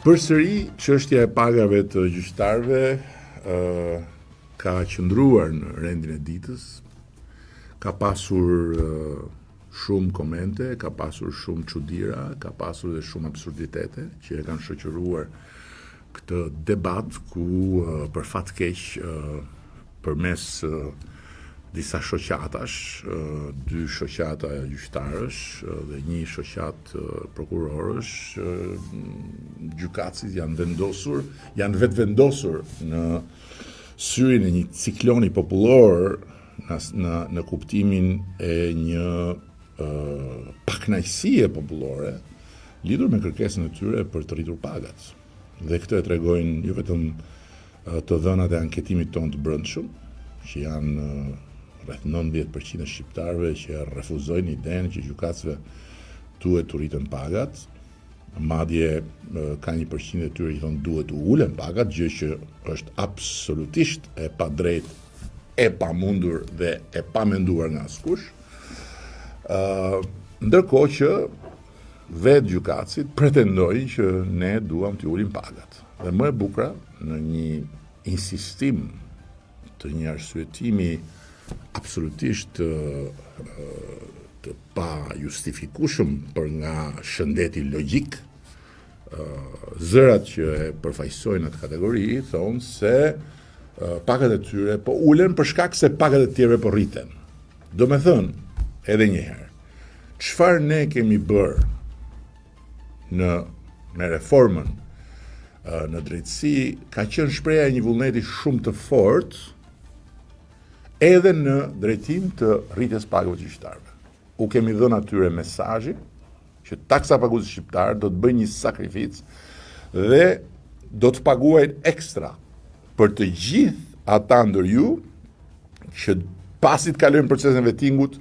Përsëri, çështja e pagave të gjyqtarëve ka qëndruar në rendin e ditës, ka pasur shumë komente, ka pasur shumë çuditëra, ka pasur dhe shumë absurditete që e kanë shoqëruar këtë debat ku për fat keq përmes disa shoqatash, dy shoqata gjyqtarësh dhe një shoqat prokurorësh, gjykatësit janë vetvendosur në syrin e një cikloni popullor në kuptimin e një pakënaqësie popullore lidhur me kërkesën e tyre për të rritur pagat. Dhe këtë e tregojnë jo vetëm të dhënat e anketimit tonë të brendshëm, që janë rreth 90% e shqiptarëve që refuzojnë idenë që gjykatësve duhet të rriten pagat, madje ka 1% e tyre që thonë duhet të ulen pagat, gjë që është absolutisht e padrejtë, e pamundur dhe e pamenduar nga askush. Ndërkohë që vetë gjykatësit pretendojnë që ne duam të ulim pagat. Dhe më e bukura, në një insistim të një arsyetimi absolutisht të pa justifikueshëm për nga shëndeti logjik, zërat që e përfaqësojnë atë kategori thonë se pagat e tyre po ulen për shkak se pagat e tjerëve po rriten. Do me thënë, edhe një herë, çfarë ne kemi bërë me reformën në drejtësi ka qenë shpreha e një vullneti shumë të fortë edhe në drejtim të rritjes pagave të gjyqtarëve. U kemi dhënë atyre mesazhin që taksa paguesi shqiptar do të bëjë një sakrificë dhe do të paguajnë ekstra për të gjithë ata ndër ju që pasi të kalojnë procesin e vettingut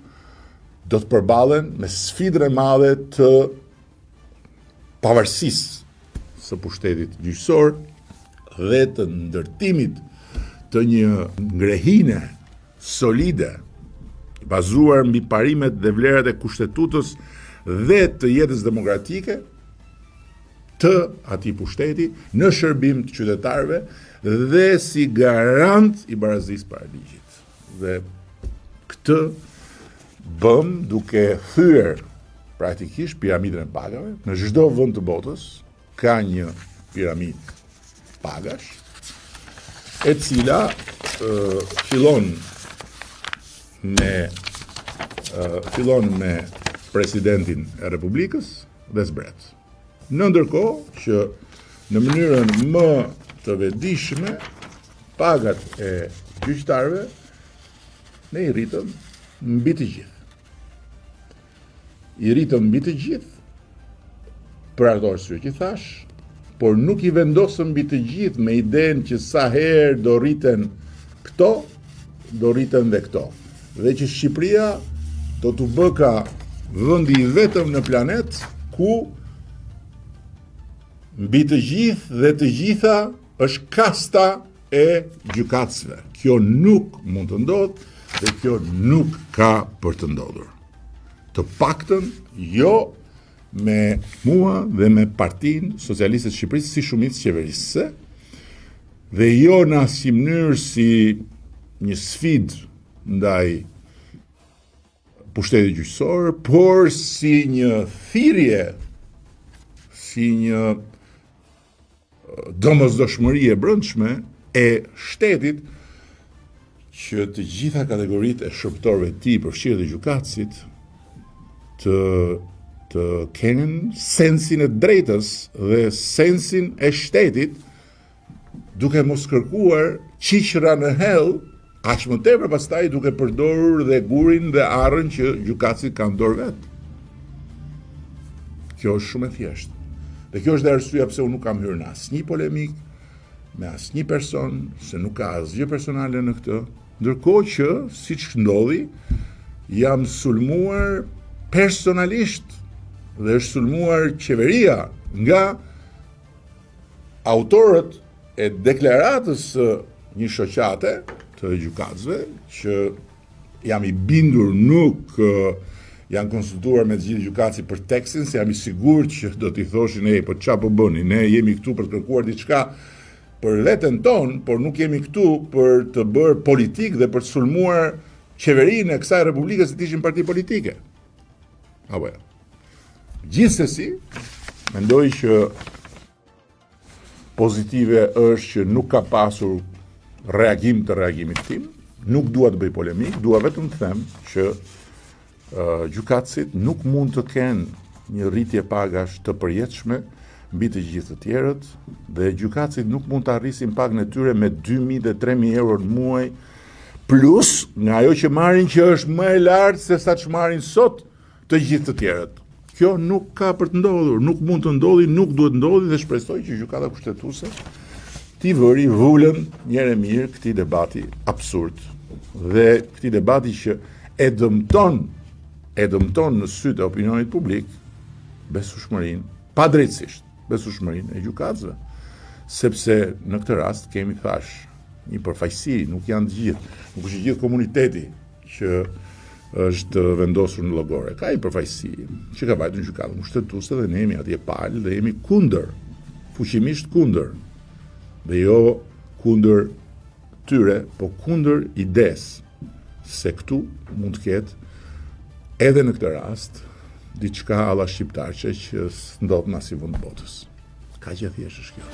do të përballen me sfidën e madhe të pavarësisë së pushtetit gjyqësor dhe të ndërtimit të një ngrehine solide, bazuar mbi parimet dhe vlerat e kushtetutës dhe të jetës demokratike të atij pushteti në shërbim të qytetarëve dhe si garant i barazisë para ligjit. Dhe këtë bëm duke thyer praktikisht piramidën e pagave. Në çdo vend të botës ka një piramidë pagash, e cila fillon me presidentin e Republikës dhe zbret. Në ndërkohë që në mënyrën më të vetëdijshme pagat e gjyqtarëve ne i rritëm mbi të gjithë. I rritëm mbi të gjithë për ato arsye që thash, por nuk i vendosëm mbi të gjithë me idenë që sa herë do rriten këto, do rriten dhe këto. Dhe që Shqipëria do të bëka vendi i vetëm në planet ku mbi të gjithë dhe të gjitha është kasta e gjykatësve. Kjo nuk mund të ndodhë dhe kjo nuk ka për të ndodhur. Të paktën jo me mua dhe me Partinë Socialiste të Shqipërisë si shumicë qeverisëse dhe jo në asnjë mënyrë si një sfidë ndaj pushtetit gjyqësor, por si një thirrje, si një domosdoshmëri e brendshme e shtetit që të gjitha kategoritë e shërbëtorëve të tij, përfshirë dhe gjykatësit, të kenë sensin e drejtës dhe sensin e shtetit, duke mos kërkuar qiqra në hell, aq më tepër pastaj duke përdorur dhe gurin dhe arrën që gjykatësit kanë dorë vetë. Kjo është shumë e thjeshtë. Dhe kjo është dhe arsyeja pse unë nuk kam hyrë në asnjë polemik me asnjë person, se nuk ka asgjë personale në këtë, ndërkohë që, siç ndodhi, jam sulmuar personalisht dhe është sulmuar qeveria nga autorët e deklaratës së një shoqate të gjykatësve që jam i bindur nuk janë konsultuar me të gjithë gjykatësit për tekstin, se jam i sigurt që do t'i thoshin, po çfarë po bëni? Ne jemi këtu për të kërkuar diçka për veten tonë, por nuk jemi këtu për të bërë politikë dhe për të sulmuar qeverinë e kësaj republike se të ishin parti politike. Apo ja. Gjithsesi, mendoj që pozitive është që nuk ka pasur reagim të reagimit tim, nuk dua të bëj polemik, dua vetëm të them që gjykatësit nuk mund të kenë një rritje pagash të përjetshme mbi të gjithë të tjerët, dhe gjykatësit nuk mund të arrisin pagën e tyre me 2.000 dhe 3.000 euro në muaj, plus nga ajo që marrin që është më e lartë se sa që marrin sot të gjithë të tjerët. Kjo nuk ka për të ndodhur, nuk mund të ndodhi, nuk duhet ndodhi, dhe shpresoj që gjykata kushtetuese t'i vëri vullën njëherë mirë këtij debati absurd dhe këtij debati që e dëmton në sytë e opinionit publik besueshmërinë, padrejtësisht besueshmërinë e gjykatësve, sepse në këtë rast kemi thash një përfaqësi, nuk janë të gjithë, nuk është gjithë komuniteti që është vendosur në llogore. Ka një përfaqësi që ka vajtur në gjykatën kushtetuese dhe ne jemi atje palë dhe jemi kundër, fuqimisht kundër, dhe jo kundër tyre, po kundër idesë se këtu mund të ketë edhe në këtë rast diçka alla shqiptarçe që s'ndodh në asnjë vend të botës. Ka që thjesht është kjo.